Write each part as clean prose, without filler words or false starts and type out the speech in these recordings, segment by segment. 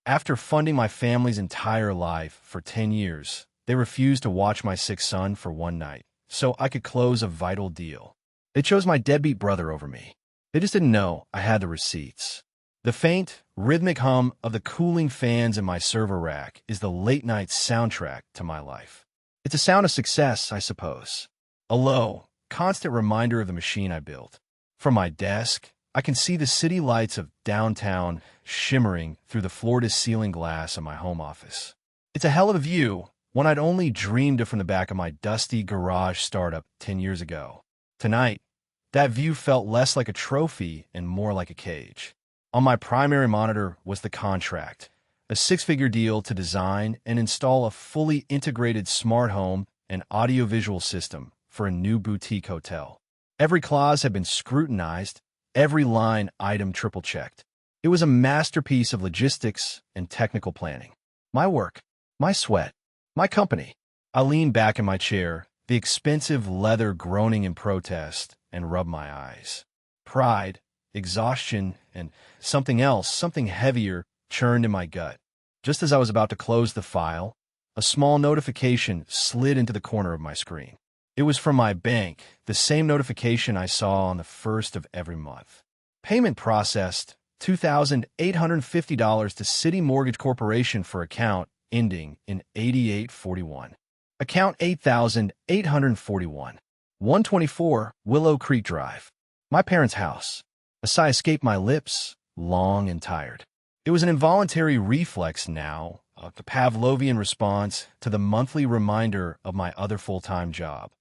After funding my family's entire life for 10 years, they refused to watch my sick son for one night, so I could close a vital deal. They chose my deadbeat brother over me. They just didn't know I had the receipts. The faint, rhythmic hum of the cooling fans in my server rack is the late-night soundtrack to my life. It's a sound of success, I suppose. A low, constant reminder of the machine I built. From my desk, I can see the city lights of downtown shimmering through the floor-to-ceiling glass of my home office. It's a hell of a view, one I'd only dreamed of from the back of my dusty garage startup 10 years ago. Tonight, that view felt less like a trophy and more like a cage. On my primary monitor was the contract, a six-figure deal to design and install a fully integrated smart home and audiovisual system for a new boutique hotel. Every clause had been scrutinized, every line item triple-checked. It was a masterpiece of logistics and technical planning. My work, my sweat, my company. I leaned back in my chair, the expensive leather groaning in protest, and rubbed my eyes. Pride, exhaustion, and something else, something heavier, churned in my gut. Just as I was about to close the file, a small notification slid into the corner of my screen. It was from my bank, the same notification I saw on the first of every month. Payment processed, $2,850 to City Mortgage Corporation for account ending in 8841. Account 8841. 124 Willow Creek Drive. My parents' house. A sigh escaped my lips, long and tired. It was an involuntary reflex now, a Pavlovian response to the monthly reminder of my other full-time job,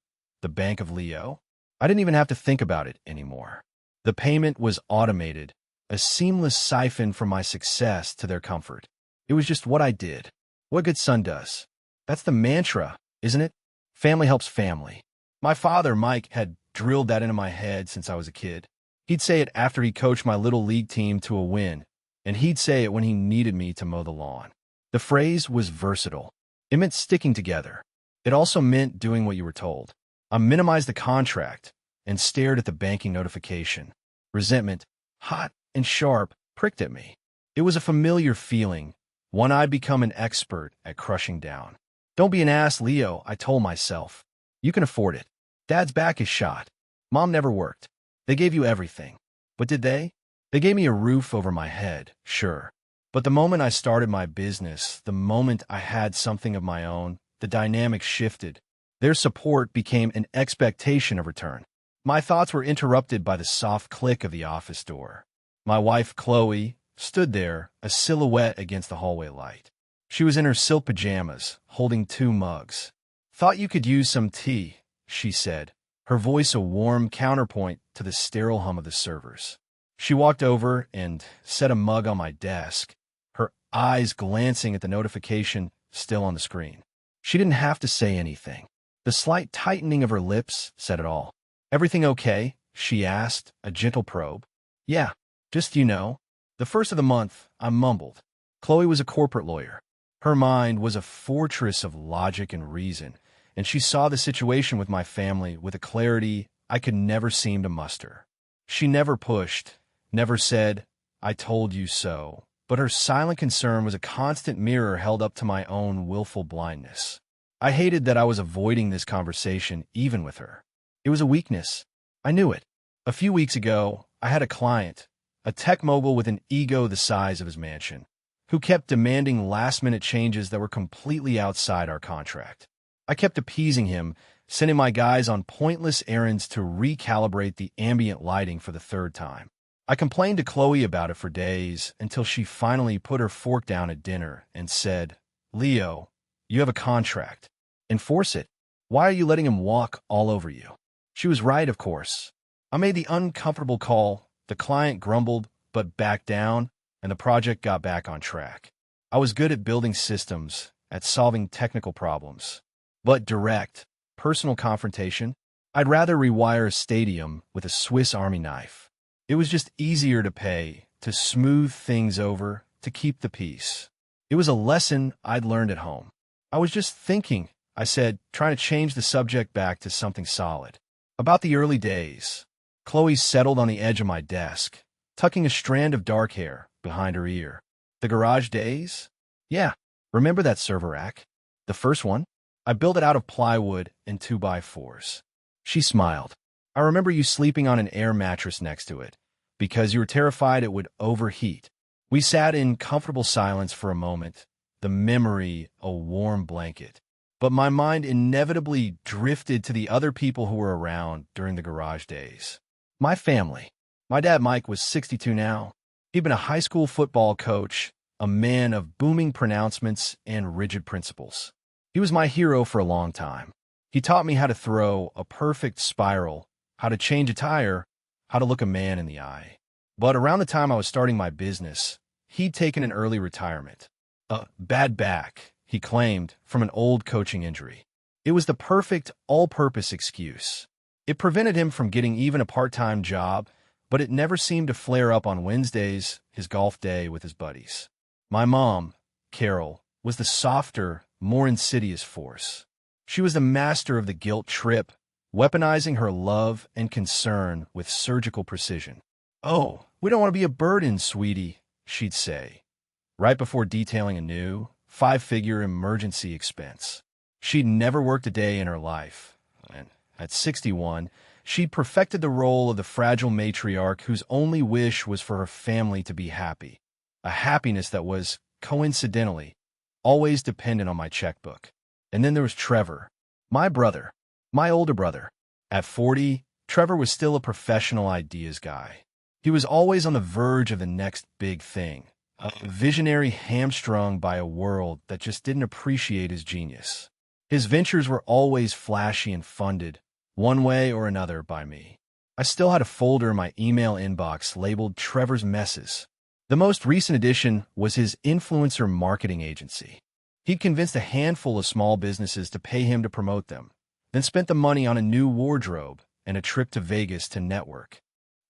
the Bank of Leo. I didn't even have to think about it anymore. The payment was automated, a seamless siphon from my success to their comfort. It was just what I did, what a good son does. That's the mantra, isn't it? Family helps family. My father, Mike, had drilled that into my head since I was a kid. He'd say it after he coached my little league team to a win, and he'd say it when he needed me to mow the lawn. The phrase was versatile. It meant sticking together. It also meant doing what you were told. I minimized the contract and stared at the banking notification. Resentment, hot and sharp, pricked at me. It was a familiar feeling, one I'd become an expert at crushing down. Don't be an ass, Leo, I told myself. You can afford it. Dad's back is shot. Mom never worked. They gave you everything. But did they? They gave me a roof over my head, sure. But the moment I started my business, the moment I had something of my own, the dynamic shifted. Their support became an expectation of return. My thoughts were interrupted by the soft click of the office door. My wife, Chloe, stood there, a silhouette against the hallway light. She was in her silk pajamas, holding 2 mugs. Thought you could use some tea, she said, her voice a warm counterpoint to the sterile hum of the servers. She walked over and set a mug on my desk, her eyes glancing at the notification still on the screen. She didn't have to say anything. The slight tightening of her lips said it all. Everything okay? She asked, a gentle probe. Yeah, just the first of the month, I mumbled. Chloe was a corporate lawyer. Her mind was a fortress of logic and reason, and she saw the situation with my family with a clarity I could never seem to muster. She never pushed, never said, I told you so, but her silent concern was a constant mirror held up to my own willful blindness. I hated that I was avoiding this conversation even with her. It was a weakness. I knew it. A few weeks ago, I had a client, a tech mogul with an ego the size of his mansion, who kept demanding last-minute changes that were completely outside our contract. I kept appeasing him, sending my guys on pointless errands to recalibrate the ambient lighting for the 3rd time. I complained to Chloe about it for days until she finally put her fork down at dinner and said, Leo, you have a contract. Enforce it. Why are you letting him walk all over you? She was right, of course. I made the uncomfortable call, the client grumbled, but backed down, and the project got back on track. I was good at building systems, at solving technical problems. But direct, personal confrontation, I'd rather rewire a stadium with a Swiss Army knife. It was just easier to pay, to smooth things over, to keep the peace. It was a lesson I'd learned at home. I was just thinking, I said, trying to change the subject back to something solid. About the early days. Chloe settled on the edge of my desk, tucking a strand of dark hair behind her ear. The garage days? Yeah. Remember that server rack? The first one? I built it out of plywood and 2x4s. She smiled. I remember you sleeping on an air mattress next to it, because you were terrified it would overheat. We sat in comfortable silence for a moment, the memory a warm blanket. But my mind inevitably drifted to the other people who were around during the garage days. My family. My dad, Mike, was 62 now. He'd been a high school football coach, a man of booming pronouncements and rigid principles. He was my hero for a long time. He taught me how to throw a perfect spiral, how to change a tire, how to look a man in the eye. But around the time I was starting my business, he'd taken an early retirement. A bad back, he claimed, from an old coaching injury. It was the perfect all-purpose excuse. It prevented him from getting even a part-time job, but it never seemed to flare up on Wednesdays, his golf day with his buddies. My mom, Carol, was the softer, more insidious force. She was the master of the guilt trip, weaponizing her love and concern with surgical precision. "Oh, we don't want to be a burden, sweetie," she'd say, right before detailing a new, 5-figure emergency expense. She'd never worked a day in her life, and at 61, she'd perfected the role of the fragile matriarch whose only wish was for her family to be happy, a happiness that was, coincidentally, always dependent on my checkbook. And then there was Trevor, my brother, my older brother. At 40, Trevor was still a professional ideas guy. He was always on the verge of the next big thing, a visionary hamstrung by a world that just didn't appreciate his genius. His ventures were always flashy and funded, one way or another, by me. I still had a folder in my email inbox labeled Trevor's Messes. The most recent addition was his influencer marketing agency. He'd convinced a handful of small businesses to pay him to promote them, then spent the money on a new wardrobe and a trip to Vegas to network.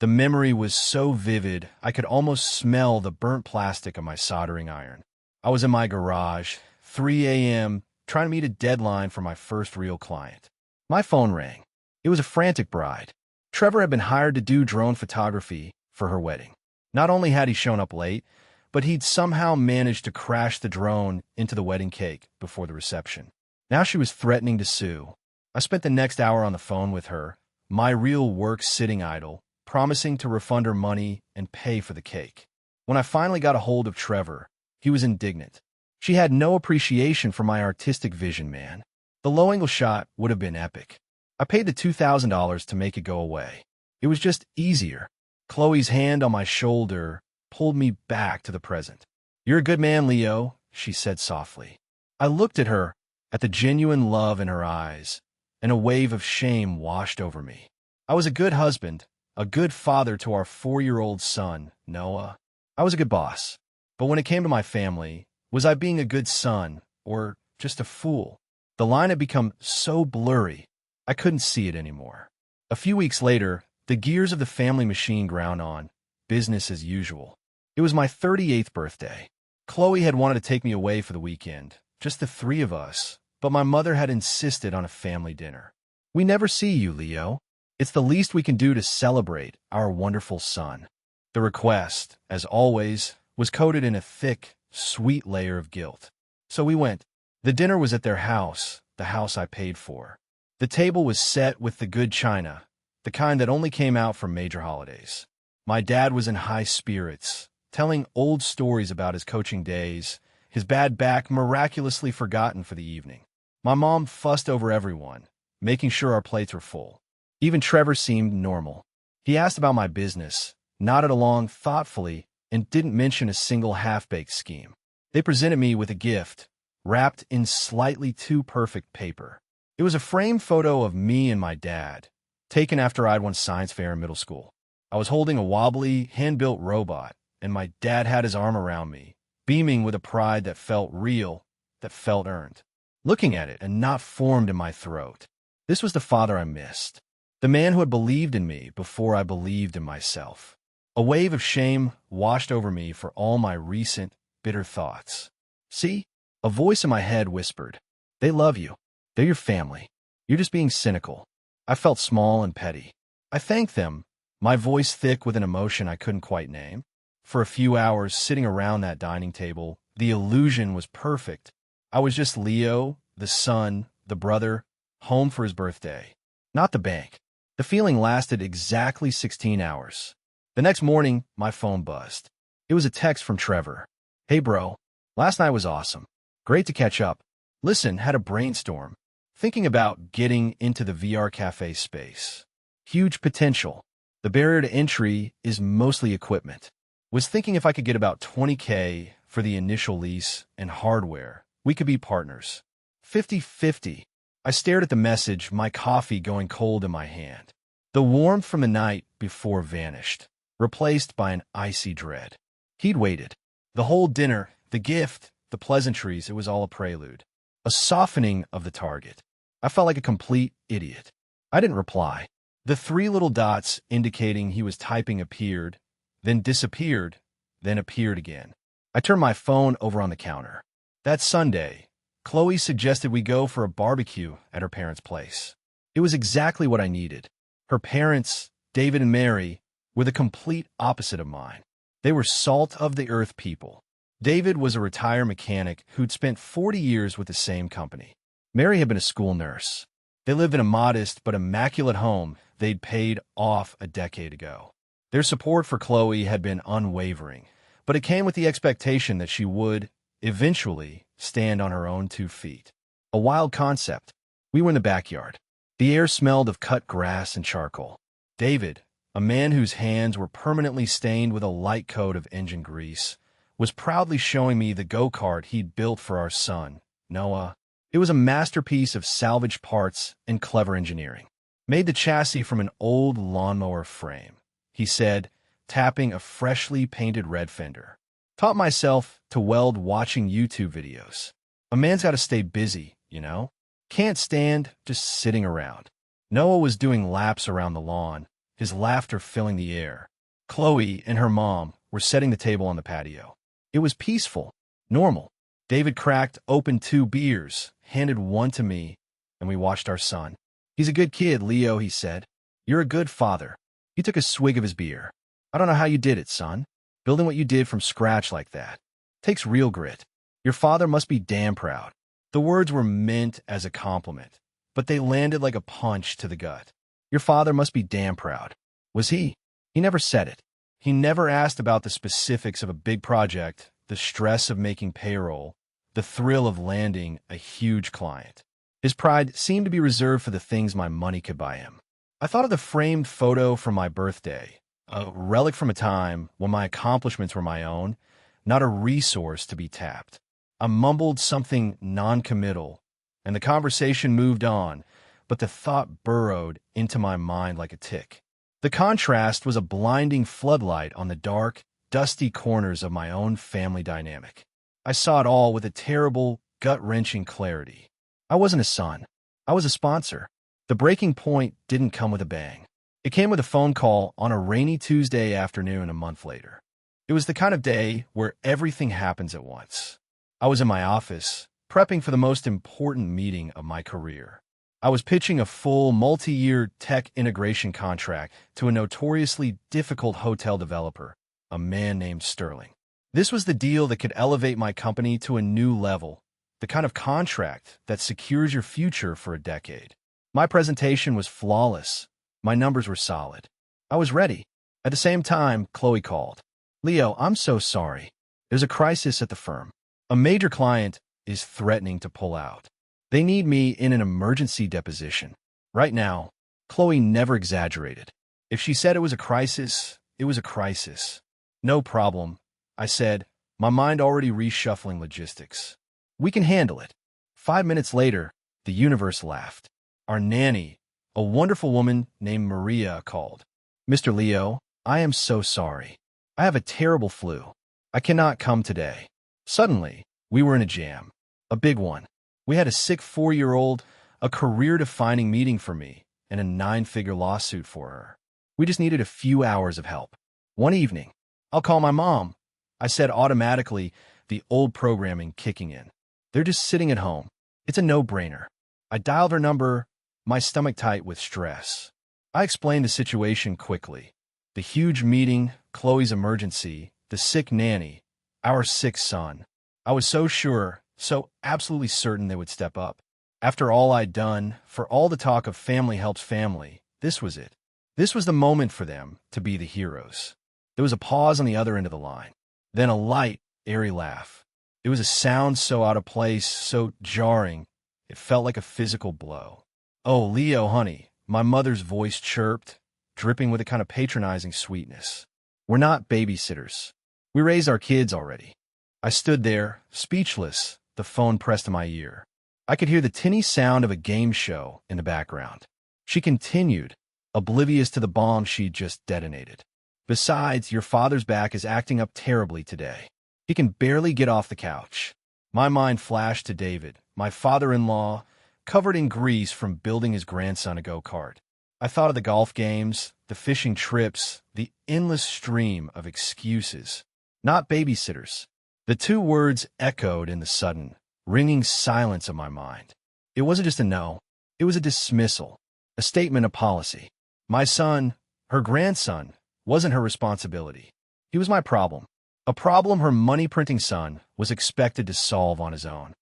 The memory was so vivid, I could almost smell the burnt plastic of my soldering iron. I was in my garage, 3 a.m., trying to meet a deadline for my first real client. My phone rang. It was a frantic bride. Trevor had been hired to do drone photography for her wedding. Not only had he shown up late, but he'd somehow managed to crash the drone into the wedding cake before the reception. Now she was threatening to sue. I spent the next hour on the phone with her, my real work sitting idle, promising to refund her money and pay for the cake. When I finally got a hold of Trevor, he was indignant. She had no appreciation for my artistic vision, man. The low-angle shot would have been epic. I paid the $2,000 to make it go away. It was just easier. Chloe's hand on my shoulder pulled me back to the present. "You're a good man, Leo," she said softly. I looked at her, at the genuine love in her eyes, and a wave of shame washed over me. I was a good husband, a good father to our 4-year-old son, Noah. I was a good boss. But when it came to my family, was I being a good son, or just a fool? The line had become so blurry, I couldn't see it anymore. A few weeks later, the gears of the family machine ground on, business as usual. It was my 38th birthday. Chloe had wanted to take me away for the weekend, just the 3 of us, but my mother had insisted on a family dinner. "We never see you, Leo. It's the least we can do to celebrate our wonderful son." The request, as always, was coated in a thick, sweet layer of guilt. So we went. The dinner was at their house, the house I paid for. The table was set with the good china, the kind that only came out for major holidays. My dad was in high spirits, telling old stories about his coaching days, his bad back miraculously forgotten for the evening. My mom fussed over everyone, making sure our plates were full. Even Trevor seemed normal. He asked about my business, nodded along thoughtfully, and didn't mention a single half-baked scheme. They presented me with a gift, wrapped in slightly too perfect paper. It was a framed photo of me and my dad, taken after I'd won science fair in middle school. I was holding a wobbly, hand-built robot, and my dad had his arm around me, beaming with a pride that felt real, that felt earned. Looking at it, a knot formed in my throat. This was the father I missed, the man who had believed in me before I believed in myself. A wave of shame washed over me for all my recent, bitter thoughts. "See?" A voice in my head whispered. "They love you. They're your family. You're just being cynical." I felt small and petty. I thanked them, my voice thick with an emotion I couldn't quite name. For a few hours sitting around that dining table, the illusion was perfect. I was just Leo, the son, the brother, home for his birthday. Not the bank. The feeling lasted exactly 16 hours. The next morning, my phone buzzed. It was a text from Trevor. Hey bro, last night was awesome. Great to catch up. Listen, had a brainstorm. Thinking about getting into the VR cafe space. Huge potential. The barrier to entry is mostly equipment. Was thinking if I could get about $20K for the initial lease and hardware, we could be partners. 50-50. I stared at the message, my coffee going cold in my hand. The warmth from the night before vanished, replaced by an icy dread. He'd waited. The whole dinner, the gift, the pleasantries, it was all a prelude. A softening of the target. I felt like a complete idiot. I didn't reply. The three little dots indicating he was typing appeared, then disappeared, then appeared again. I turned my phone over on the counter. That Sunday, Chloe suggested we go for a barbecue at her parents' place. It was exactly what I needed. Her parents, David and Mary, were the complete opposite of mine. They were salt-of-the-earth people. David was a retired mechanic who'd spent 40 years with the same company. Mary had been a school nurse. They lived in a modest but immaculate home they'd paid off a decade ago. Their support for Chloe had been unwavering, but it came with the expectation that she would, eventually, stand on her own 2 feet. A wild concept. We were in the backyard. The air smelled of cut grass and charcoal. David, a man whose hands were permanently stained with a light coat of engine grease, was proudly showing me the go-kart he'd built for our son, Noah. It was a masterpiece of salvaged parts and clever engineering. Made the chassis from an old lawnmower frame, he said, tapping a freshly painted red fender. Taught myself to weld watching YouTube videos. A man's got to stay busy, you know? Can't stand just sitting around. Noah was doing laps around the lawn, his laughter filling the air. Chloe and her mom were setting the table on the patio. It was peaceful, normal. David cracked open 2 beers, handed one to me, and we watched our son. He's a good kid, Leo, he said. You're a good father. He took a swig of his beer. I don't know how you did it, son. Building what you did from scratch like that. Takes real grit. Your father must be damn proud. The words were meant as a compliment, but they landed like a punch to the gut. Your father must be damn proud. Was he? He never said it. He never asked about the specifics of a big project, the stress of making payroll, the thrill of landing a huge client. His pride seemed to be reserved for the things my money could buy him. I thought of the framed photo from my birthday, a relic from a time when my accomplishments were my own, not a resource to be tapped. I mumbled something non-committal, and the conversation moved on, but the thought burrowed into my mind like a tick. The contrast was a blinding floodlight on the dark, dusty corners of my own family dynamic. I saw it all with a terrible, gut-wrenching clarity. I wasn't a son. I was a sponsor. The breaking point didn't come with a bang. It came with a phone call on a rainy Tuesday afternoon a month later. It was the kind of day where everything happens at once. I was in my office, prepping for the most important meeting of my career. I was pitching a full multi-year tech integration contract to a notoriously difficult hotel developer, a man named Sterling. This was the deal that could elevate my company to a new level, the kind of contract that secures your future for a decade. My presentation was flawless. My numbers were solid. I was ready. At the same time, Chloe called. Leo, I'm so sorry. There's a crisis at the firm. A major client is threatening to pull out. They need me in an emergency deposition. Right now, Chloe never exaggerated. If she said it was a crisis, it was a crisis. No problem, I said, my mind already reshuffling logistics. We can handle it. 5 minutes later, the universe laughed. Our nanny, a wonderful woman named Maria, called. Mr. Leo, I am so sorry. I have a terrible flu. I cannot come today. Suddenly, we were in a jam. A big one. We had a sick 4-year-old, a career-defining meeting for me, and a 9-figure lawsuit for her. We just needed a few hours of help. One evening, I'll call my mom, I said automatically, the old programming kicking in. They're just sitting at home. It's a no-brainer. I dialed her number, my stomach tight with stress. I explained the situation quickly. The huge meeting, Chloe's emergency, the sick nanny, our sick son. I was so sure, so absolutely certain they would step up. After all I'd done, for all the talk of family helps family, this was it. This was the moment for them to be the heroes. There was a pause on the other end of the line. Then a light, airy laugh. It was a sound so out of place, so jarring, it felt like a physical blow. "Oh, Leo, honey," my mother's voice chirped, dripping with a kind of patronizing sweetness. "We're not babysitters. We raised our kids already." I stood there, speechless, the phone pressed to my ear. I could hear the tinny sound of a game show in the background. She continued, oblivious to the bomb she'd just detonated. "Besides, your father's back is acting up terribly today. He can barely get off the couch." My mind flashed to David, my father-in-law, covered in grease from building his grandson a go-kart. I thought of the golf games, the fishing trips, the endless stream of excuses. Not babysitters. The two words echoed in the sudden, ringing silence of my mind. It wasn't just a no. It was a dismissal, a statement of policy. My son, her grandson, wasn't her responsibility. He was my problem. A problem her money-printing son was expected to solve on his own.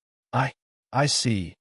I see.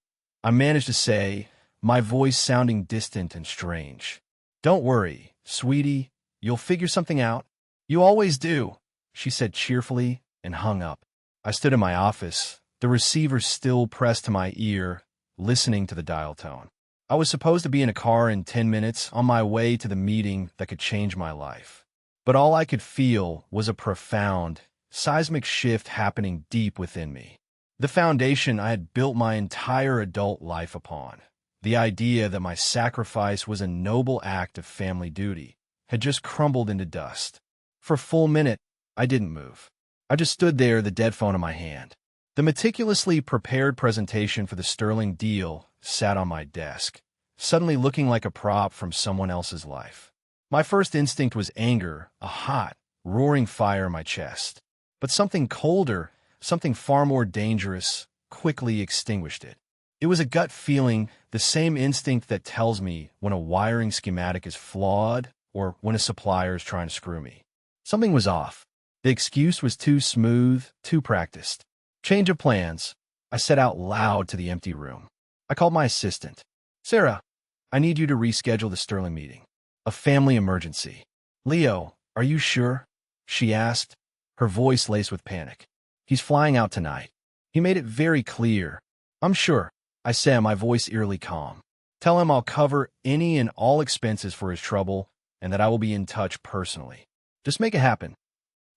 I managed to say, my voice sounding distant and strange. "Don't worry, sweetie. You'll figure something out. You always do," she said cheerfully and hung up. I stood in my office, the receiver still pressed to my ear, listening to the dial tone. I was supposed to be in a car in 10 minutes on my way to the meeting that could change my life. But all I could feel was a profound, seismic shift happening deep within me. The foundation I had built my entire adult life upon, the idea that my sacrifice was a noble act of family duty, had just crumbled into dust. For a full minute, I didn't move. I just stood there, the dead phone in my hand. The meticulously prepared presentation for the Sterling deal sat on my desk, suddenly looking like a prop from someone else's life. My first instinct was anger, a hot, roaring fire in my chest. But something colder, something far more dangerous, quickly extinguished it. It was a gut feeling, the same instinct that tells me when a wiring schematic is flawed or when a supplier is trying to screw me. Something was off. The excuse was too smooth, too practiced. "Change of plans," I said out loud to the empty room. I called my assistant. "Sarah, I need you to reschedule the Sterling meeting. A family emergency." "Leo, are you sure?" she asked, her voice laced with panic. "He's flying out tonight. He made it very clear." "I'm sure," I said, my voice eerily calm. "Tell him I'll cover any and all expenses for his trouble and that I will be in touch personally. Just make it happen."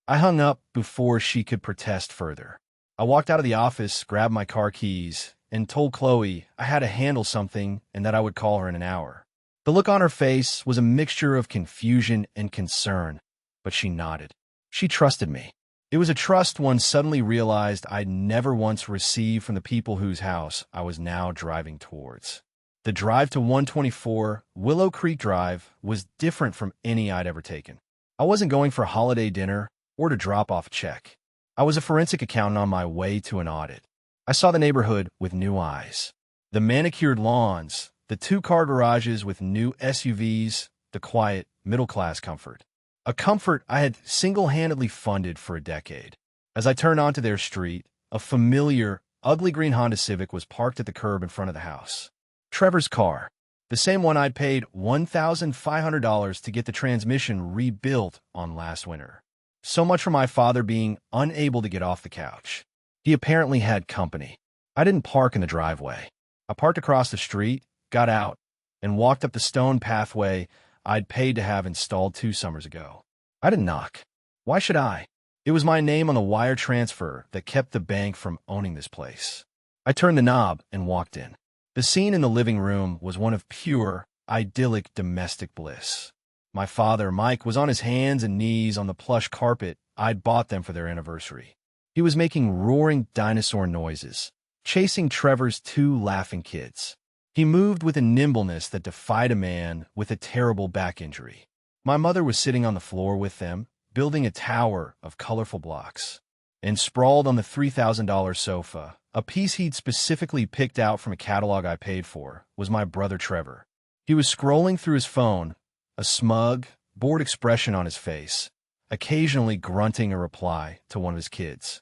I hung up before she could protest further. I walked out of the office, grabbed my car keys, and told Chloe I had to handle something and that I would call her in an hour. The look on her face was a mixture of confusion and concern, but she nodded. She trusted me. It was a trust one suddenly realized I'd never once received from the people whose house I was now driving towards. The drive to 124 Willow Creek Drive was different from any I'd ever taken. I wasn't going for a holiday dinner or to drop off a check. I was a forensic accountant on my way to an audit. I saw the neighborhood with new eyes. The manicured lawns, the two-car garages with new SUVs, the quiet, middle-class comfort. A comfort I had single-handedly funded for a decade. As I turned onto their street, a familiar, ugly green Honda Civic was parked at the curb in front of the house. Trevor's car, the same one I'd paid $1,500 to get the transmission rebuilt on last winter. So much for my father being unable to get off the couch. He apparently had company. I didn't park in the driveway. I parked across the street, got out, and walked up the stone pathway I'd paid to have installed 2 summers ago. I didn't knock. Why should I? It was my name on the wire transfer that kept the bank from owning this place. I turned the knob and walked in. The scene in the living room was one of pure, idyllic domestic bliss. My father, Mike, was on his hands and knees on the plush carpet I'd bought them for their anniversary. He was making roaring dinosaur noises, chasing Trevor's 2 laughing kids. He moved with a nimbleness that defied a man with a terrible back injury. My mother was sitting on the floor with them, building a tower of colorful blocks. And sprawled on the $3,000 sofa, a piece he'd specifically picked out from a catalog I paid for, was my brother Trevor. He was scrolling through his phone, a smug, bored expression on his face, occasionally grunting a reply to one of his kids.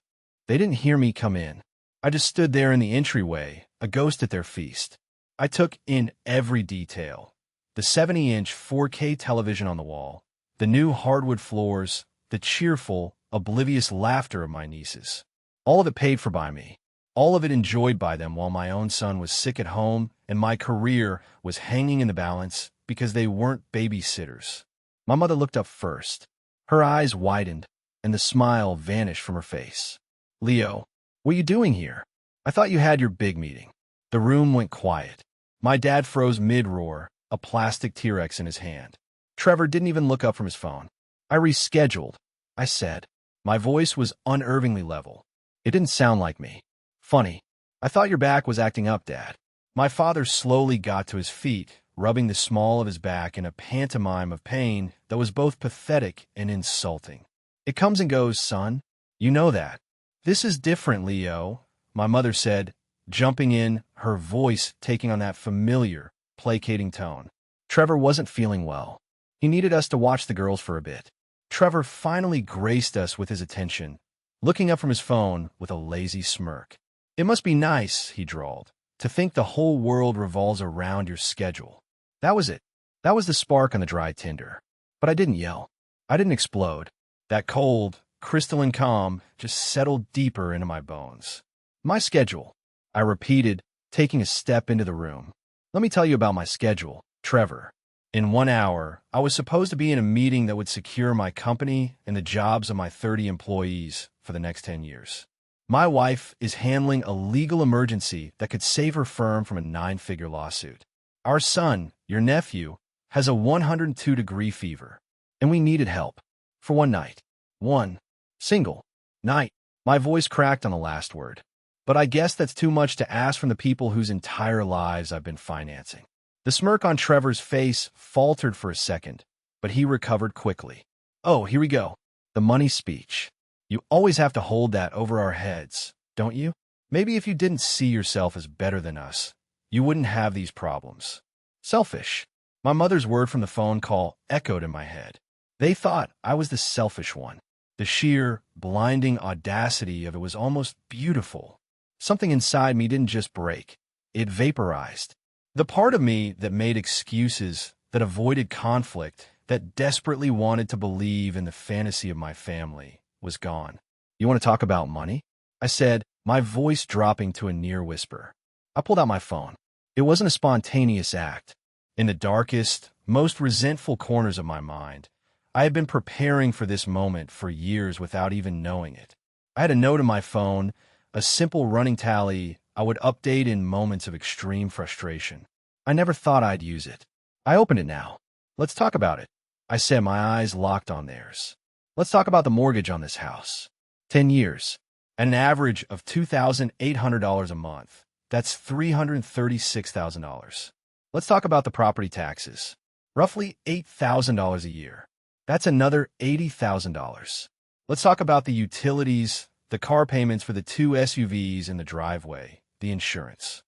They didn't hear me come in. I just stood there in the entryway, a ghost at their feast. I took in every detail. The 70-inch 4K television on the wall, the new hardwood floors, the cheerful, oblivious laughter of my nieces. All of it paid for by me. All of it enjoyed by them while my own son was sick at home and my career was hanging in the balance because they weren't babysitters. My mother looked up first. Her eyes widened, and the smile vanished from her face. "Leo, what are you doing here? I thought you had your big meeting." The room went quiet. My dad froze mid-roar, a plastic T-Rex in his hand. Trevor didn't even look up from his phone. "I rescheduled," I said. My voice was unnervingly level. It didn't sound like me. "Funny. I thought your back was acting up, Dad." My father slowly got to his feet, rubbing the small of his back in a pantomime of pain that was both pathetic and insulting. "It comes and goes, son. You know that." "This is different, Leo," my mother said, jumping in, her voice taking on that familiar, placating tone. Trevor wasn't feeling well. He needed us to watch the girls for a bit. Trevor finally graced us with his attention, looking up from his phone with a lazy smirk. "It must be nice," he drawled, "to think the whole world revolves around your schedule." That was it. That was the spark on the dry tinder. But I didn't yell. I didn't explode. That cold, crystalline calm just settled deeper into my bones. "My schedule," I repeated, taking a step into the room. "Let me tell you about my schedule, Trevor. In 1 hour, I was supposed to be in a meeting that would secure my company and the jobs of my 30 employees for the next 10 years. My wife is handling a legal emergency that could save her firm from a 9-figure lawsuit. Our son, your nephew, has a 102-degree fever, and we needed help. For one night. One single night." My voice cracked on the last word. "But I guess that's too much to ask from the people whose entire lives I've been financing." The smirk on Trevor's face faltered for a second, but he recovered quickly. "Oh, here we go. The money speech. You always have to hold that over our heads, don't you? Maybe if you didn't see yourself as better than us, you wouldn't have these problems." Selfish. My mother's word from the phone call echoed in my head. They thought I was the selfish one. The sheer, blinding audacity of it was almost beautiful. Something inside me didn't just break. It vaporized. The part of me that made excuses, that avoided conflict, that desperately wanted to believe in the fantasy of my family, was gone. "You want to talk about money?" I said, my voice dropping to a near whisper. I pulled out my phone. It wasn't a spontaneous act. In the darkest, most resentful corners of my mind, I had been preparing for this moment for years without even knowing it. I had a note in my phone, a simple running tally I would update in moments of extreme frustration. I never thought I'd use it. I opened it now. "Let's talk about it," I said, my eyes locked on theirs. "Let's talk about the mortgage on this house. 10 years. At an average of $2,800 a month. That's $336,000. Let's talk about the property taxes. Roughly $8,000 a year. That's another $80,000. Let's talk about the utilities, the car payments for the 2 SUVs in the driveway, the insurance."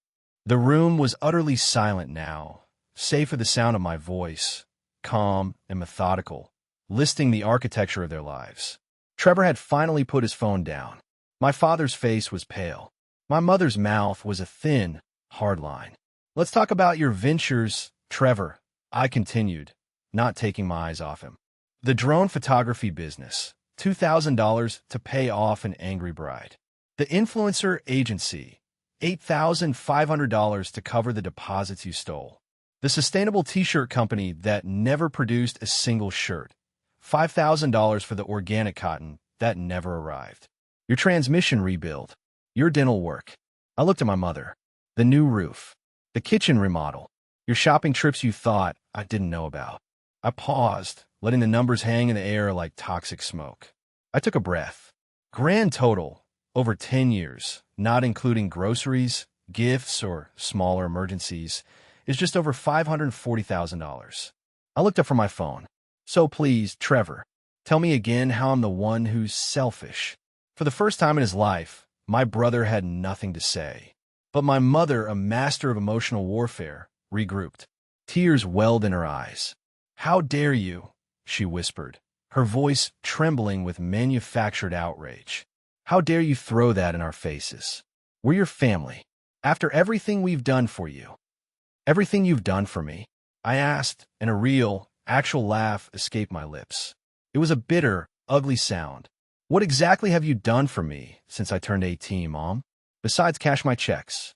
The room was utterly silent now, save for the sound of my voice, calm and methodical, listing the architecture of their lives. Trevor had finally put his phone down. My father's face was pale. My mother's mouth was a thin, hard line. "Let's talk about your ventures, Trevor," I continued, not taking my eyes off him. "The drone photography business, $2,000 to pay off an angry bride. The influencer agency, $8,500 to cover the deposits you stole. The sustainable t-shirt company that never produced a single shirt, $5,000 for the organic cotton that never arrived. Your transmission rebuild, your dental work." I looked at my mother. "The new roof, the kitchen remodel, your shopping trips you thought I didn't know about." I paused, letting the numbers hang in the air like toxic smoke. I took a breath. Grand total, over 10 years, not including groceries, gifts, or smaller emergencies, is just over $540,000. I looked up from my phone. "So please, Trevor, tell me again how I'm the one who's selfish." For the first time in his life, my brother had nothing to say. But my mother, a master of emotional warfare, regrouped. Tears welled in her eyes. "How dare you?" she whispered, her voice trembling with manufactured outrage. "How dare you throw that in our faces? We're your family. After everything we've done for you." "Everything you've done for me?" I asked, and a real, actual laugh escaped my lips. It was a bitter, ugly sound. "What exactly have you done for me since I turned 18, Mom? Besides cash my checks."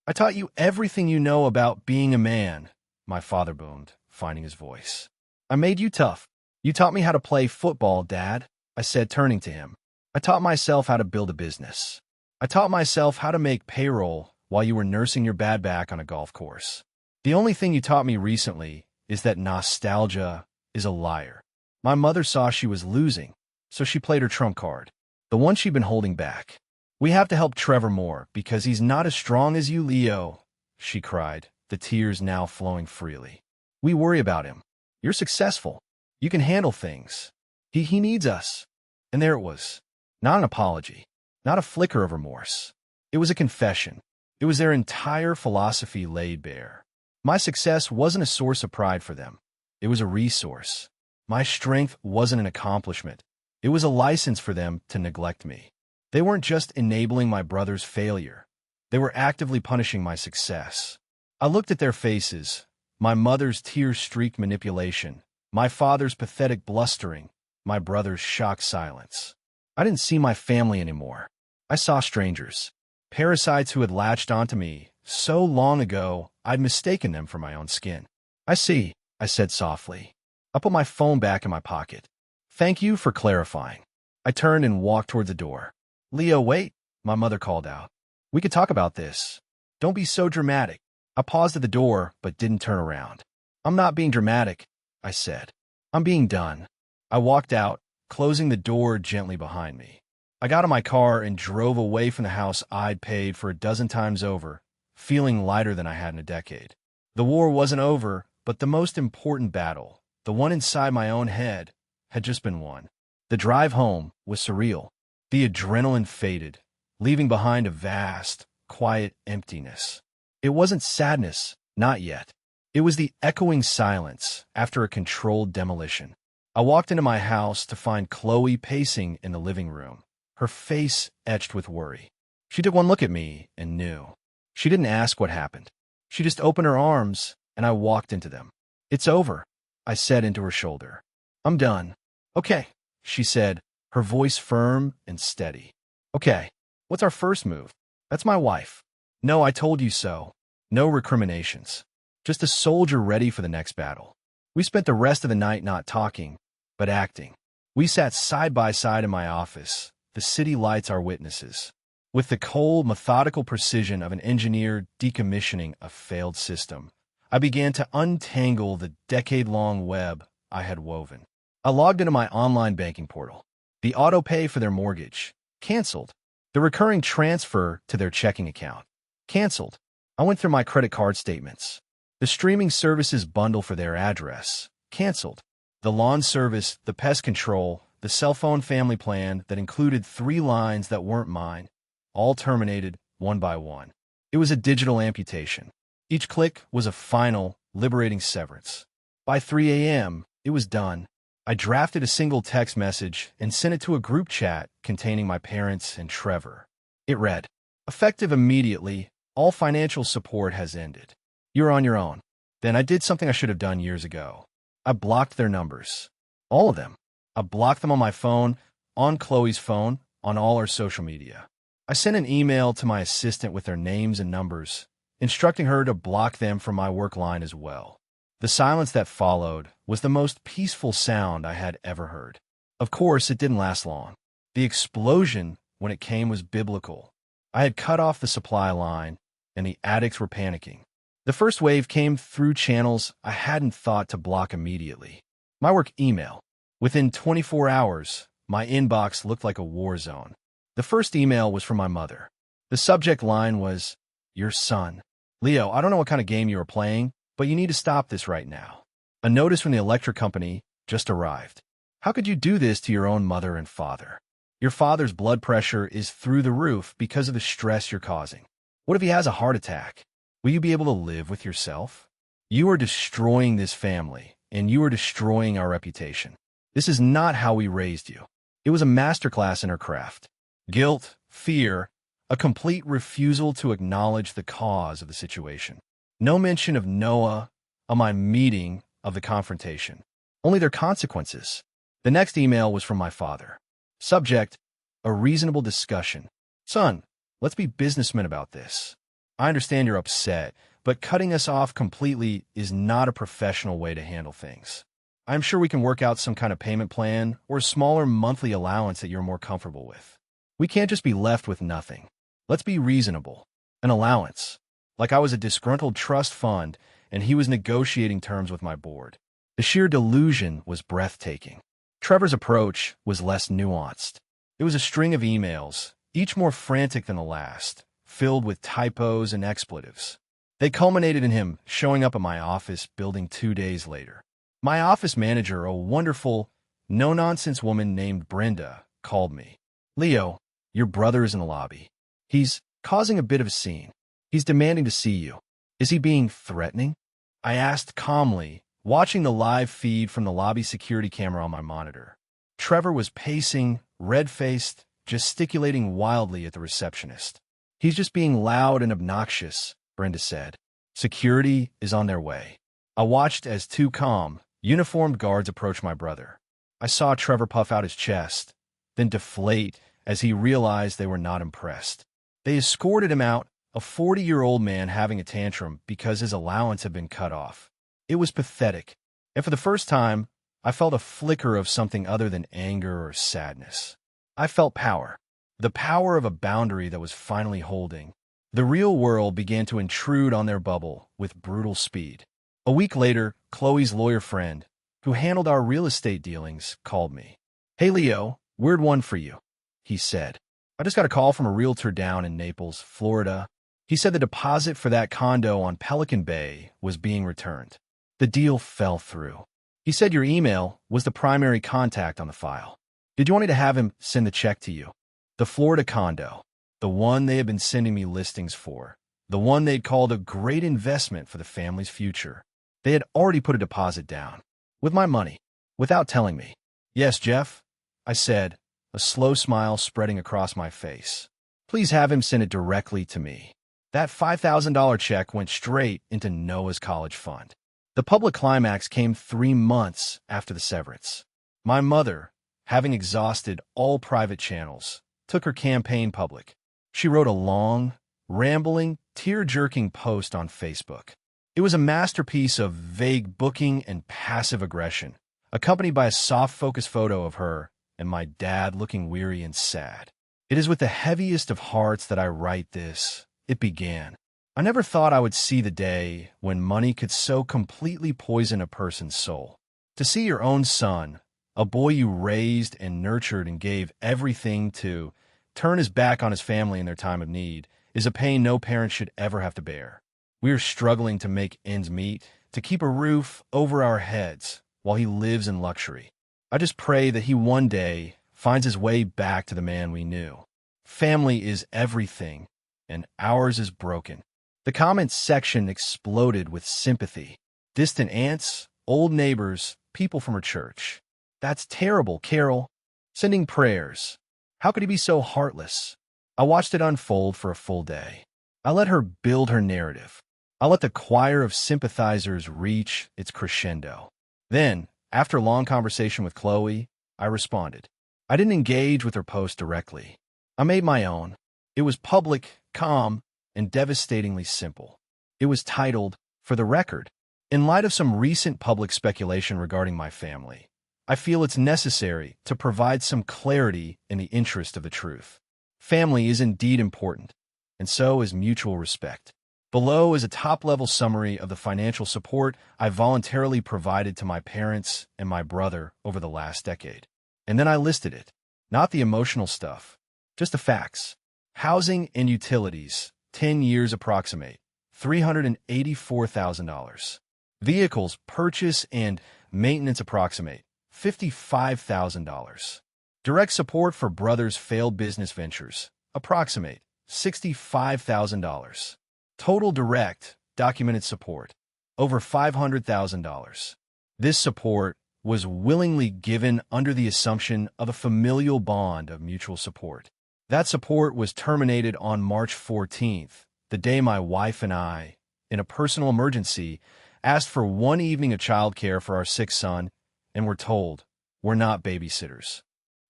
"I taught you everything you know about being a man," my father boomed, finding his voice. "I made you tough. You taught me how to play football, Dad," I said, turning to him. "I taught myself how to build a business. I taught myself how to make payroll while you were nursing your bad back on a golf course. The only thing you taught me recently is that nostalgia is a liar." My mother saw she was losing, so she played her trump card, the one she'd been holding back. "We have to help Trevor more because he's not as strong as you, Leo," she cried, the tears now flowing freely. "We worry about him. You're successful. You can handle things. He needs us." And there it was. Not an apology. Not a flicker of remorse. It was a confession. It was their entire philosophy laid bare. My success wasn't a source of pride for them. It was a resource. My strength wasn't an accomplishment. It was a license for them to neglect me. They weren't just enabling my brother's failure. They were actively punishing my success. I looked at their faces, my mother's tear-streaked manipulation, my father's pathetic blustering, my brother's shocked silence. I didn't see my family anymore. I saw strangers, parasites who had latched onto me so long ago I'd mistaken them for my own skin. "I see," I said softly. I put my phone back in my pocket. "Thank you for clarifying." I turned and walked toward the door. "Leo, wait," my mother called out. "We could talk about this. Don't be so dramatic." I paused at the door, but didn't turn around. "I'm not being dramatic," I said. "I'm being done." I walked out, closing the door gently behind me. I got in my car and drove away from the house I'd paid for a dozen times over, feeling lighter than I had in a decade. The war wasn't over, but the most important battle, the one inside my own head, had just been won. The drive home was surreal. The adrenaline faded, leaving behind a vast, quiet emptiness. It wasn't sadness, not yet. It was the echoing silence after a controlled demolition. I walked into my house to find Chloe pacing in the living room, her face etched with worry. She took one look at me and knew. She didn't ask what happened. She just opened her arms, and I walked into them. "It's over," I said into her shoulder. "I'm done." "Okay," she said, her voice firm and steady. "Okay, what's our first move?" "That's my wife." "No, I told you so." No recriminations. Just a soldier ready for the next battle. We spent the rest of the night not talking, but acting. We sat side by side in my office, the city lights our witnesses. With the cold, methodical precision of an engineer decommissioning a failed system, I began to untangle the decade-long web I had woven. I logged into my online banking portal. The auto-pay for their mortgage. Canceled. The recurring transfer to their checking account. Canceled. I went through my credit card statements. The streaming services bundle for their address. Canceled. The lawn service, the pest control, the cell phone family plan that included 3 lines that weren't mine, all terminated one by one. It was a digital amputation. Each click was a final, liberating severance. By 3 a.m., it was done. I drafted a single text message and sent it to a group chat containing my parents and Trevor. It read, "Effective immediately, all financial support has ended. You're on your own." Then I did something I should have done years ago. I blocked their numbers. All of them. I blocked them on my phone, on Chloe's phone, on all our social media. I sent an email to my assistant with their names and numbers, instructing her to block them from my work line as well. The silence that followed was the most peaceful sound I had ever heard. Of course, it didn't last long. The explosion, when it came, was biblical. I had cut off the supply line, and the addicts were panicking. The first wave came through channels I hadn't thought to block immediately. My work email. Within 24 hours, my inbox looked like a war zone. The first email was from my mother. The subject line was, "Your son. Leo, I don't know what kind of game you are playing, but you need to stop this right now." A notice from the electric company just arrived. "How could you do this to your own mother and father? Your father's blood pressure is through the roof because of the stress you're causing. What if he has a heart attack? Will you be able to live with yourself? You are destroying this family, and you are destroying our reputation." This is not how we raised you. It was a masterclass in her craft. Guilt, fear, a complete refusal to acknowledge the cause of the situation. No mention of Noah, of my meeting, of the confrontation. Only their consequences. The next email was from my father. Subject, a reasonable discussion. Son, let's be businessmen about this. I understand you're upset, but cutting us off completely is not a professional way to handle things. I'm sure we can work out some kind of payment plan or a smaller monthly allowance that you're more comfortable with. We can't just be left with nothing. Let's be reasonable. An allowance. Like I was a disgruntled trust fund and he was negotiating terms with my board. The sheer delusion was breathtaking. Trevor's approach was less nuanced. It was a string of emails, each more frantic than the last, filled with typos and expletives. They culminated in him showing up at my office building 2 days later. My office manager, a wonderful, no-nonsense woman named Brenda, called me. Leo, your brother is in the lobby. He's causing a bit of a scene. He's demanding to see you. Is he being threatening? I asked calmly, watching the live feed from the lobby security camera on my monitor. Trevor was pacing, red-faced, gesticulating wildly at the receptionist. He's just being loud and obnoxious, Brenda said. Security is on their way. I watched as 2 calm, uniformed guards approached my brother. I saw Trevor puff out his chest, then deflate as he realized they were not impressed. They escorted him out, a 40-year-old man having a tantrum because his allowance had been cut off. It was pathetic, and for the first time, I felt a flicker of something other than anger or sadness. I felt power, the power of a boundary that was finally holding. The real world began to intrude on their bubble with brutal speed. A week later, Chloe's lawyer friend, who handled our real estate dealings, called me. Hey Leo, weird one for you, he said. I just got a call from a realtor down in Naples, Florida. He said the deposit for that condo on Pelican Bay was being returned. The deal fell through. He said your email was the primary contact on the file. Did you want me to have him send the check to you? The Florida condo, the one they had been sending me listings for, the one they'd called a great investment for the family's future. They had already put a deposit down, with my money, without telling me. Yes, Jeff, I said, a slow smile spreading across my face. Please have him send it directly to me. That $5,000 check went straight into Noah's college fund. The public climax came 3 months after the severance. My mother, having exhausted all private channels, took her campaign public. She wrote a long, rambling, tear-jerking post on Facebook. It was a masterpiece of vague booking and passive aggression, accompanied by a soft-focus photo of her and my dad looking weary and sad. It is with the heaviest of hearts that I write this. It began. I never thought I would see the day when money could so completely poison a person's soul. To see your own son, a boy you raised and nurtured and gave everything to, turn his back on his family in their time of need, is a pain no parent should ever have to bear. We are struggling to make ends meet, to keep a roof over our heads while he lives in luxury. I just pray that he one day finds his way back to the man we knew. Family is everything, and ours is broken. The comments section exploded with sympathy. Distant aunts, old neighbors, people from her church. That's terrible, Carol. Sending prayers. How could he be so heartless? I watched it unfold for a full day. I let her build her narrative. I let the choir of sympathizers reach its crescendo. Then, after a long conversation with Chloe, I responded. I didn't engage with her post directly. I made my own. It was public, calm, and devastatingly simple. It was titled, For the Record. In light of some recent public speculation regarding my family, I feel it's necessary to provide some clarity in the interest of the truth. Family is indeed important, and so is mutual respect. Below is a top-level summary of the financial support I voluntarily provided to my parents and my brother over the last decade. And then I listed it. Not the emotional stuff, just the facts. Housing and utilities, 10 years approximate, $384,000. Vehicles purchase and maintenance approximate, $55,000. Direct support for brothers' failed business ventures, approximate, $65,000. Total direct, documented support, over $500,000. This support was willingly given under the assumption of a familial bond of mutual support. That support was terminated on March 14th, the day my wife and I, in a personal emergency, asked for one evening of childcare for our sick son, and were told, "We're not babysitters."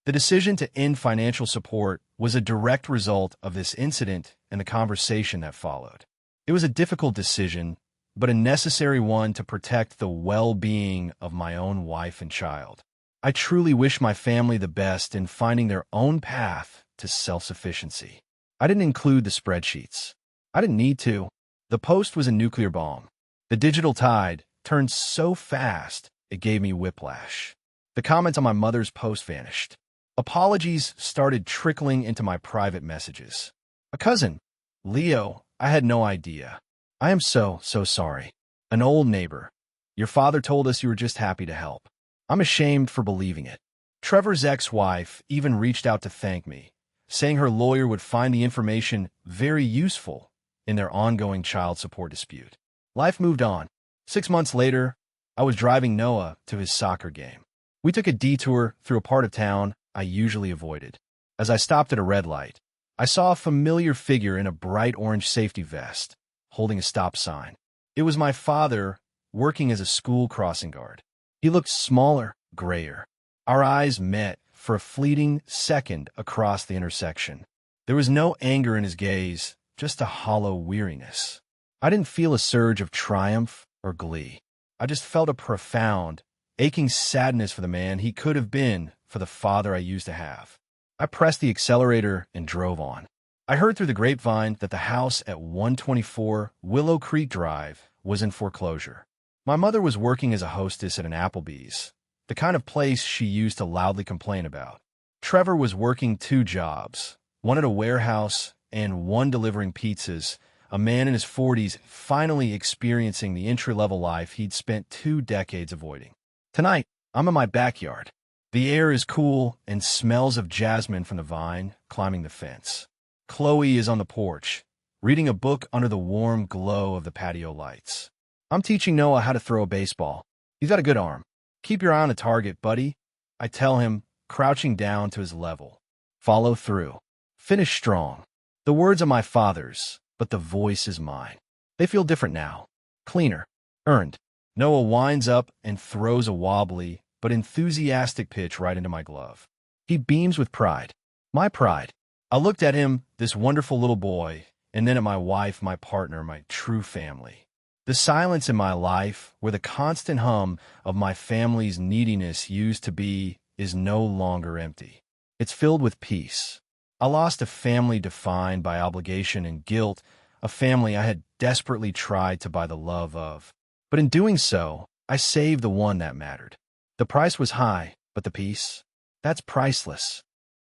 The decision to end financial support was a direct result of this incident and the conversation that followed. It was a difficult decision, but a necessary one to protect the well-being of my own wife and child. I truly wish my family the best in finding their own path to self-sufficiency. I didn't include the spreadsheets. I didn't need to. The post was a nuclear bomb. The digital tide turned so fast, it gave me whiplash. The comments on my mother's post vanished. Apologies started trickling into my private messages. A cousin, Leo, I had no idea. I am so sorry. An old neighbor. Your father told us you were just happy to help. I'm ashamed for believing it. Trevor's ex-wife even reached out to thank me, saying her lawyer would find the information very useful in their ongoing child support dispute. Life moved on. 6 months later, I was driving Noah to his soccer game. We took a detour through a part of town I usually avoided. As I stopped at a red light, I saw a familiar figure in a bright orange safety vest, holding a stop sign. It was my father, working as a school crossing guard. He looked smaller, grayer. Our eyes met for a fleeting second across the intersection. There was no anger in his gaze, just a hollow weariness. I didn't feel a surge of triumph or glee. I just felt a profound, aching sadness for the man he could have been, for the father I used to have. I pressed the accelerator and drove on. I heard through the grapevine that the house at 124 Willow Creek Drive was in foreclosure. My mother was working as a hostess at an Applebee's, the kind of place she used to loudly complain about. Trevor was working 2 jobs, one at a warehouse and one delivering pizzas, a man in his 40s finally experiencing the entry-level life he'd spent 2 decades avoiding. Tonight, I'm in my backyard. The air is cool and smells of jasmine from the vine climbing the fence. Chloe is on the porch, reading a book under the warm glow of the patio lights. I'm teaching Noah how to throw a baseball. He's got a good arm. Keep your eye on the target, buddy, I tell him, crouching down to his level. Follow through. Finish strong. The words are my father's, but the voice is mine. They feel different now. Cleaner. Earned. Noah winds up and throws a wobbly, but enthusiastic pitch right into my glove. He beams with pride. My pride. I looked at him, this wonderful little boy, and then at my wife, my partner, my true family. The silence in my life, where the constant hum of my family's neediness used to be, is no longer empty. It's filled with peace. I lost a family defined by obligation and guilt, a family I had desperately tried to buy the love of. But in doing so, I saved the one that mattered. The price was high, but the peace? That's priceless.